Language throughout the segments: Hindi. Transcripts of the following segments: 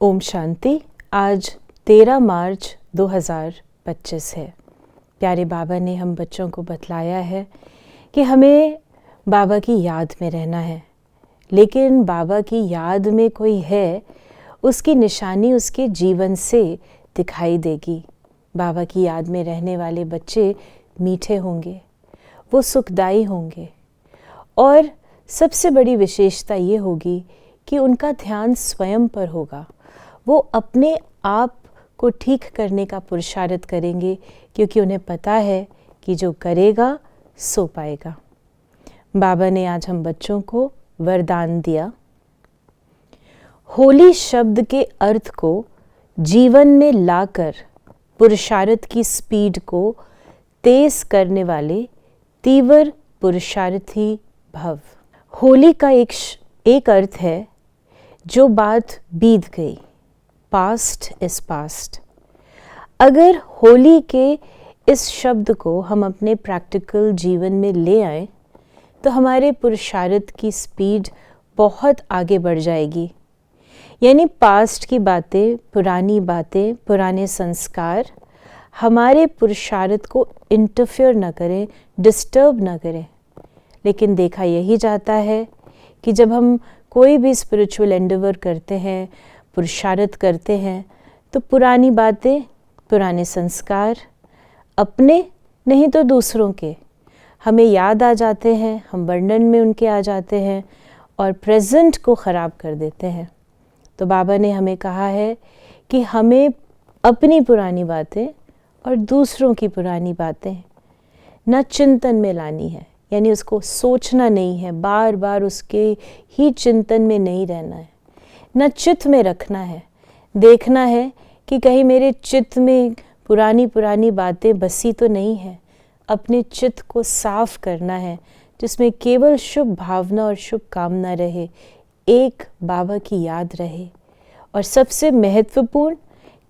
ओम शांति। आज 13 मार्च 2025 है। प्यारे बाबा ने हम बच्चों को बतलाया है कि हमें बाबा की याद में रहना है, लेकिन बाबा की याद में कोई है, उसकी निशानी उसके जीवन से दिखाई देगी। बाबा की याद में रहने वाले बच्चे मीठे होंगे, वो सुखदाई होंगे, और सबसे बड़ी विशेषता ये होगी कि उनका ध्यान स्वयं पर होगा। वो अपने आप को ठीक करने का पुरुषार्थ करेंगे, क्योंकि उन्हें पता है कि जो करेगा सो पाएगा। बाबा ने आज हम बच्चों को वरदान दिया। होली शब्द के अर्थ को जीवन में लाकर पुरुषार्थ की स्पीड को तेज करने वाले तीव्र पुरुषार्थी भव। होली का एक अर्थ है जो बात बीत गई, पास्ट इज पास्ट। अगर होली के इस शब्द को हम अपने प्रैक्टिकल जीवन में ले आए तो हमारे पुरुषार्थ की स्पीड बहुत आगे बढ़ जाएगी। यानी पास्ट की बातें, पुरानी बातें, पुराने संस्कार हमारे पुरुषार्थ को इंटरफेयर न करें, डिस्टर्ब न करें। लेकिन देखा यही जाता है कि जब हम कोई भी स्पिरिचुअल एंडेवर करते हैं, पुरुषार्थ करते हैं, तो पुरानी बातें, पुराने संस्कार, अपने नहीं तो दूसरों के, हमें याद आ जाते हैं, हम वर्णन में उनके आ जाते हैं और प्रेजेंट को ख़राब कर देते हैं। तो बाबा ने हमें कहा है कि हमें अपनी पुरानी बातें और दूसरों की पुरानी बातें न चिंतन में लानी है, यानी उसको सोचना नहीं है, बार बार उसके ही चिंतन में नहीं रहना है, न चित्त में रखना है। देखना है कि कहीं मेरे चित्त में पुरानी पुरानी बातें बसी तो नहीं है। अपने चित्त को साफ करना है, जिसमें केवल शुभ भावना और शुभ कामना रहे, एक बाबा की याद रहे, और सबसे महत्वपूर्ण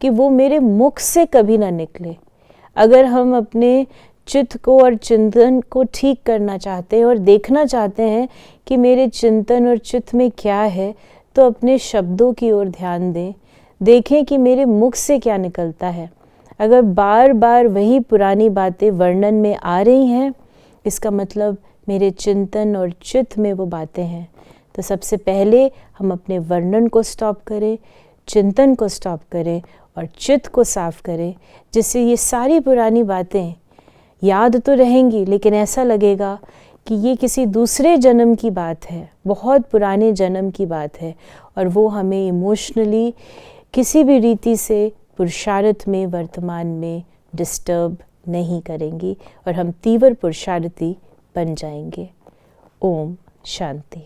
कि वो मेरे मुख से कभी ना निकले। अगर हम अपने चित्त को और चिंतन को ठीक करना चाहते हैं और देखना चाहते हैं कि मेरे चिंतन और चित्त में क्या है, तो अपने शब्दों की ओर ध्यान दें। देखें कि मेरे मुख से क्या निकलता है। अगर बार बार वही पुरानी बातें वर्णन में आ रही हैं, इसका मतलब मेरे चिंतन और चित्त में वो बातें हैं। तो सबसे पहले हम अपने वर्णन को स्टॉप करें, चिंतन को स्टॉप करें और चित्त को साफ करें, जिससे ये सारी पुरानी बातें याद तो रहेंगी, लेकिन ऐसा लगेगा कि ये किसी दूसरे जन्म की बात है, बहुत पुराने जन्म की बात है, और वो हमें इमोशनली किसी भी रीति से पुरुषार्थ में वर्तमान में डिस्टर्ब नहीं करेंगी और हम तीव्र पुरुषार्थी बन जाएंगे। ओम शांति।